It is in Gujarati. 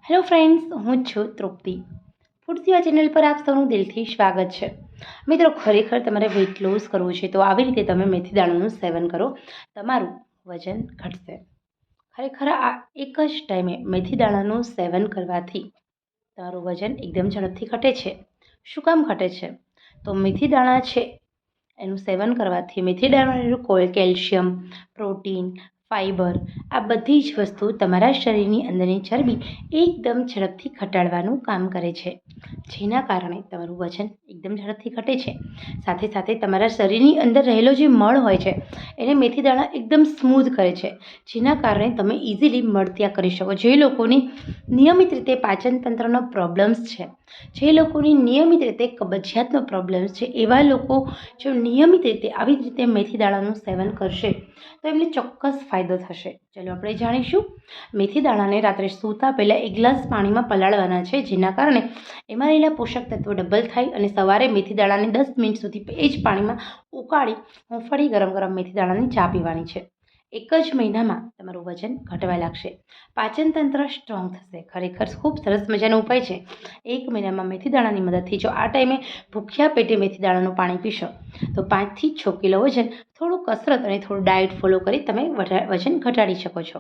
હેલો ફ્રેન્ડ્સ, હું છું તૃપ્તિ. ફૂડ સેવા ચેનલ પર આપ સૌનું દિલથી સ્વાગત છે. મિત્રો, ખરેખર તમારે વેઇટ લોસ કરવું છે તો આવી રીતે તમે મેથી દાણાનું સેવન કરો, તમારું વજન ઘટશે. ખરેખર આ એક જ ટાઈમે મેથી દાણાનું સેવન કરવાથી તમારું વજન એકદમ ઝડપથી ઘટે છે. શું કામ ઘટે છે? તો મેથી દાણા છે એનું સેવન કરવાથી મેથી દાણાનું કેલ્શિયમ, પ્રોટીન, ફાઈબર આ બધી જ વસ્તુ તમારા શરીરની અંદરની ચરબી એકદમ ઝડપથી ઘટાડવાનું કામ કરે છે, જેના કારણે તમારું વજન એકદમ ઝડપથી ઘટે છે. સાથે સાથે તમારા શરીરની અંદર રહેલો જે મળ હોય છે એને મેથી દાણા એકદમ સ્મૂધ કરે છે, જેના કારણે તમે ઇઝીલી મળત્યા કરી શકો. જે લોકોની નિયમિત રીતે પાચન તંત્રનો પ્રોબ્લેમ્સ છે, જે લોકોની નિયમિત રીતે કબજિયાતનો પ્રોબ્લેમ્સ છે, એવા લોકો જો નિયમિત રીતે આવી રીતે મેથી દાણાનું સેવન કરશે તો એમને ચોક્કસ ફાયદો થશે. ચાલો આપણે જાણીશું. મેથી દાણાને રાત્રે સૂતા પહેલાં 1 ગ્લાસ પાણીમાં પલાળવાના છે, જેના કારણે એમાં રહેલા પોષક તત્વો ડબલ થાય અને સવારે મેથી દાણાને 10 મિનિટ સુધી એ જ પાણીમાં ઉકાળી હુંફાળી ગરમ ગરમ મેથી દાણાની ચા પીવાની છે. 1 જ મહિનામાં તમારું વજન ઘટવા લાગશે, પાચન તંત્ર સ્ટ્રોંગ થશે. ખરેખર ખૂબ સરસ મજાનો ઉપાય છે. 1 મહિનામાં મેથી દાણાની મદદથી જો આ ટાઈમે ભૂખ્યા પેટે મેથી દાણાનું પાણી પીશો તો 5 થી 6 કિલો વજન થોડું કસરત અને થોડું ડાયટ ફોલો કરી તમે વજન ઘટાડી શકો છો.